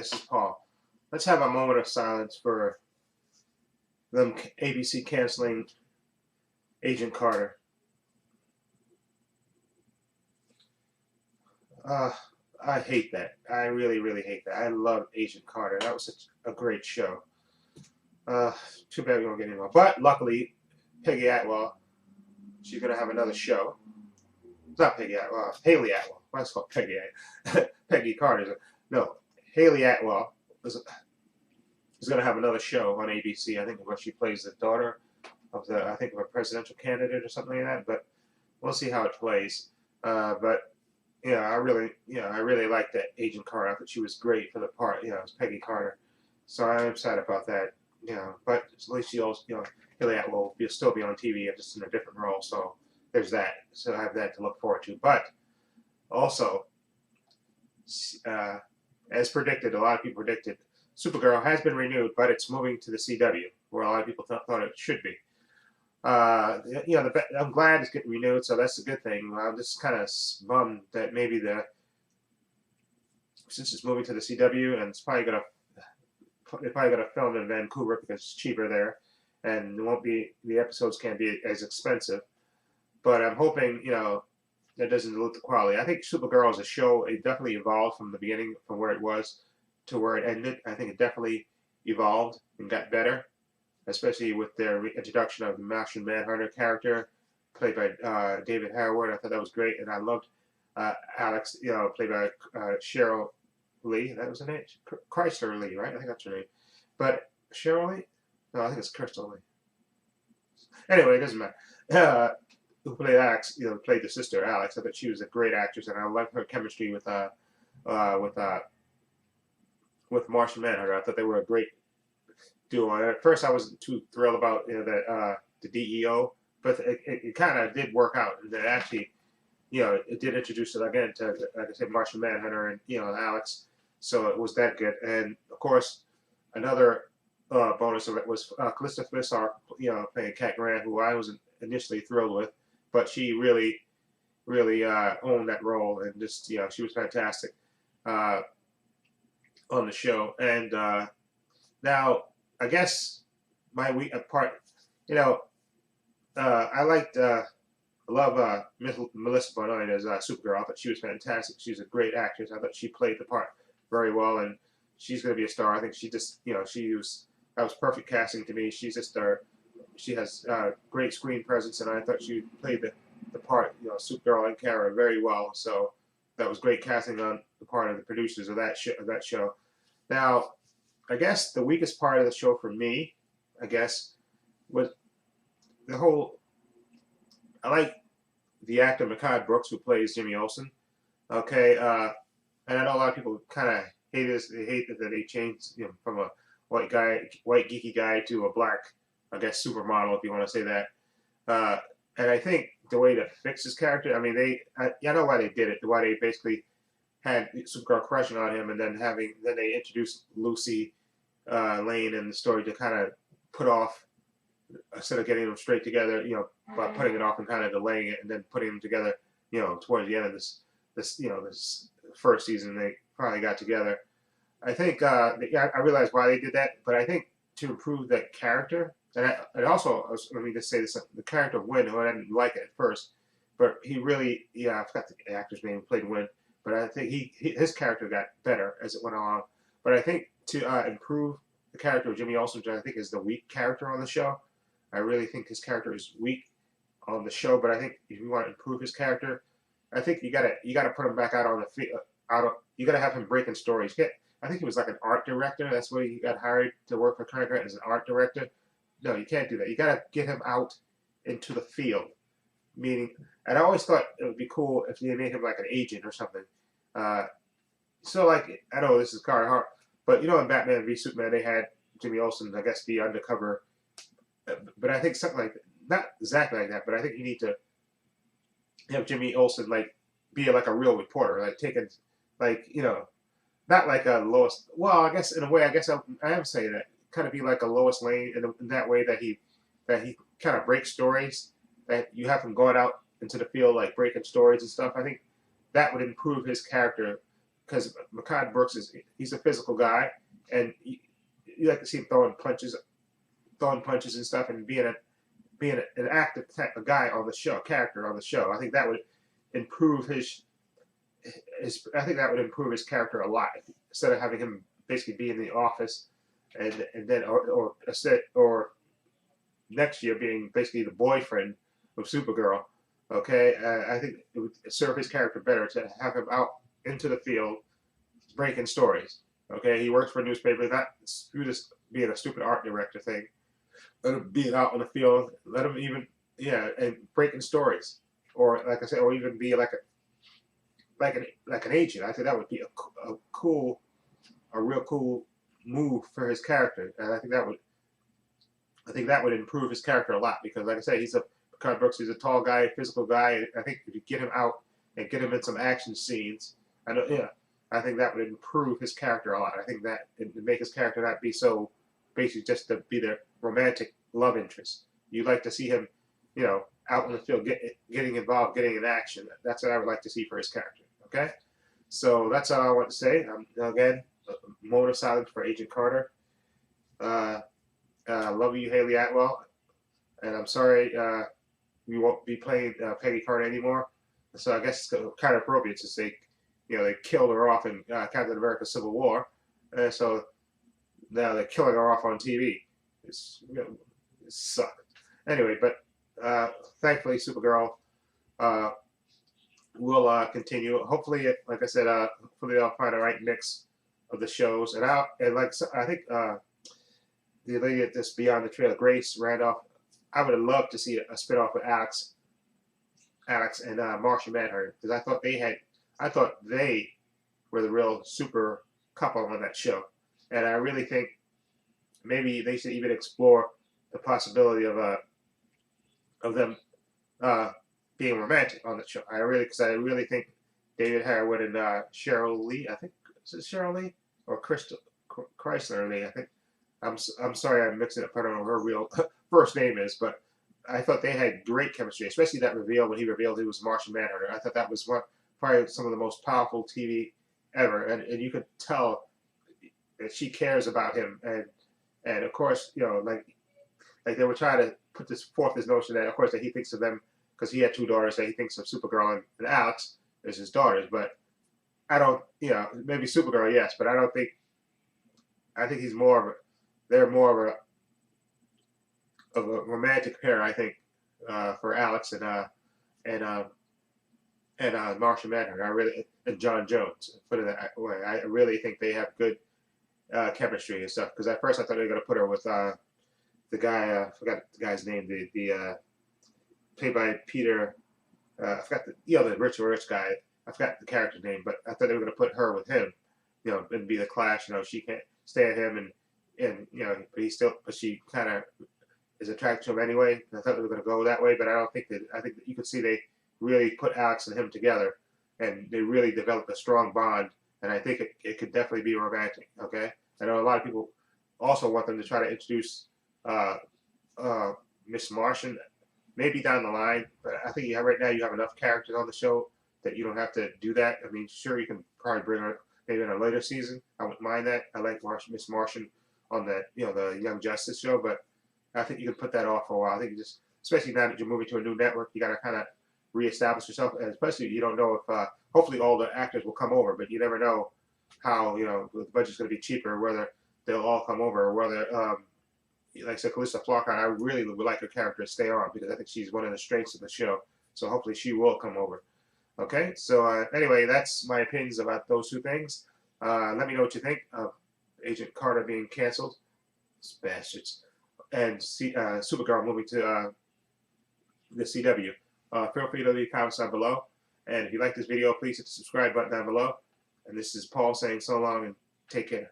This is Paul. Let's have a moment of silence for them ABC canceling Agent Carter. Uh, I hate that. I really, really hate that. I love Agent Carter. That was such a great show. Uh, Too bad we don't get any more. But luckily, Peggy Atwell, she's gonna have another show. It's not Peggy Atwell. Haley Atwell. Why is it called Peggy? Peggy Carter. No, Haley Atwell is going to have another show on ABC. I think where she plays the daughter of I think of a presidential candidate or something like that. But we'll see how it plays. But yeah, I really liked that Agent Carter. I thought she was great for the part. It was Peggy Carter. So I'm sad about that. But at least she also, Haley Atwell will still be on TV, just in a different role. So there's that. So I have that to look forward to. But also, as predicted, a lot of people predicted, Supergirl has been renewed, but it's moving to the CW, where a lot of people thought it should be. I'm glad it's getting renewed, so that's a good thing. I'm just kind of bummed that maybe since it's moving to the CW, and they're probably gonna film in Vancouver because it's cheaper there, and the episodes can't be as expensive. But I'm hoping that doesn't dilute the quality. I think Supergirl as a show, it definitely evolved from the beginning, from where it was to where it ended. I think it definitely evolved and got better, especially with their introduction of the Martian Manhunter character, played by David Howard. I thought that was great, and I loved Alex, played by Cheryl Lee. That was her name, Chrysler Lee, right? I think that's her name. But Cheryl Lee? No, I think it's Crystal Lee. Anyway, it doesn't matter. Who played Alex? Played the sister Alex. I thought she was a great actress, and I loved her chemistry with Martian Manhunter. I thought they were a great duo. And at first, I wasn't too thrilled about the DEO, but it kind of did work out, and it actually, it did introduce it again to, like I said, Martian Manhunter and Alex. So it was that good. And of course, another bonus of it was Calista Flissar, playing Cat Grant, who I wasn't initially thrilled with, but she really, really owned that role, and just she was fantastic on the show. And now, I guess my week apart, I love Melissa Benoist as Supergirl. I thought she was fantastic. She's a great actress. I thought she played the part very well, and she's going to be a star. I think she just, that was perfect casting to me. She's just she has great screen presence, and I thought she played the part, Supergirl and Kara, very well. So that was great casting on the part of the producers of that show. Now, I guess the weakest part of the show for me, was the whole. I like the actor Mehcad Brooks, who plays Jimmy Olsen. Okay, and I know a lot of people kind of hate this. They hate that they changed from a white geeky guy to a black, I guess, supermodel, if you want to say that. And I think the way to fix his character, I mean, I know why they did it. Why they basically had Supergirl crushing on him, and then they introduced Lucy Lane in the story to kind of put off, instead of getting them straight together, by putting it off and kind of delaying it, and then putting them together, towards the end of this first season, they finally got together. I think, I realize why they did that, but I think to improve that character, and also, let me just say this, the character of Wynn, who I didn't like it at first, but he really, I forgot the actor's name who played Wynn, but I think his character got better as it went along. But I think to improve the character of Jimmy Olsen, which I think is the weak character on the show, I really think his character is weak on the show. But I think if you want to improve his character, I think you gotta put him back out on the field. You gotta have him breaking stories. I think he was like an art director. That's why he got hired to work for Current as an art director. No, you can't do that. You gotta get him out into the field. Meaning, and I always thought it would be cool if they made him like an agent or something. So like, I know this is kind of hard, but in Batman v Superman, they had Jimmy Olsen, I guess, be undercover. But I think something like that, not exactly like that, but I think you need to have Jimmy Olsen like be like a real reporter, like taking, like not like a Lois. Well, I guess in a way, I am saying that kind of be like a Lois Lane in that way that he kind of breaks stories, that you have him going out into the field like breaking stories and stuff. I think that would improve his character because Mehcad Brooks he's a physical guy, and you like to see him throwing punches and stuff, and being an active type of guy on the show, character on the show. I think that would improve I think that would improve his character a lot instead of having him basically be in the office, and then or next year being basically the boyfriend of Supergirl. Okay, I think it would serve his character better to have him out into the field breaking stories. Okay, he works for a newspaper, not through this being a stupid art director thing. Let him being out in the field. Let him even and breaking stories, or like I said, or even be like an agent. I think that would be a real cool move for his character, and I think that would improve his character a lot because, like I said, Mehcad Brooks. He's a tall guy, physical guy. I think if you get him out and get him in some action scenes, I think that would improve his character a lot. I think that it would make his character not be so basically just to be the romantic love interest. You'd like to see him, out in the field, getting involved, getting in action. That's what I would like to see for his character. Okay, so that's all I want to say. Again, moment of silence for Agent Carter. Love you, Haley Atwell, and I'm sorry we won't be playing Peggy Carter anymore. So I guess it's kind of appropriate to say, they killed her off in Captain America: Civil War, and so now they're killing her off on TV. It sucked. Anyway, but thankfully, Supergirl will continue. Hopefully, like I said, hopefully they'll find the right mix of the shows. And I think the lady at this Beyond the Trail, Grace Randolph, I would have loved to see a spinoff with Alex and Martian Manhunter, because I thought they were the real super couple on that show, and I really think maybe they should even explore the possibility of them being romantic on the show. Because I really think David Harwood and Cheryl Lee, I think, is it Cheryl Lee or Chrysler Lee? I think. I'm sorry, I'm mixing it up. I don't know what her real first name is, but I thought they had great chemistry, especially that reveal when he revealed he was Martian Manhunter. I thought that was probably some of the most powerful TV ever, and you could tell that she cares about him, and of course, like they were trying to put this notion that, of course, that he thinks of them because he had two daughters, that he thinks of Supergirl and Alex as his daughters, but I don't, maybe Supergirl, yes, but I think he's they're more of a romantic pair, I think, for Alex and Martian Manhunter. And John Jones, put it that way. I really think they have good chemistry and stuff. Because at first I thought they were going to put her with the guy, I forgot the guy's name, the played by Peter, I forgot the rich guy. I forgot the character's name, but I thought they were going to put her with him, and be the clash. She can't stand him, and but she kind of is attracted to him anyway. And I thought they were going to go that way, but I think that you could see they really put Alex and him together, and they really developed a strong bond. And I think it could definitely be romantic. Okay, I know a lot of people also want them to try to introduce Miss Martian, maybe down the line. But I think right now you have enough characters on the show that you don't have to do that. I mean, sure, you can probably bring her maybe in a later season. I wouldn't mind that. I like Miss Martian on the the Young Justice show, but I think you can put that off for a while. I think especially now that you're moving to a new network, you got to kind of reestablish yourself, and especially you don't know if hopefully all the actors will come over, but you never know how the budget's going to be cheaper, whether they'll all come over, or whether like I said, Calista Flockhart, I really would like her character to stay on because I think she's one of the strengths of the show. So hopefully she will come over. Okay, so anyway, that's my opinions about those two things. Let me know what you think of Agent Carter being canceled, bastards, and Supergirl moving to the CW. Feel free to leave comments down below. And if you like this video, please hit the subscribe button down below. And this is Paul saying so long and take care.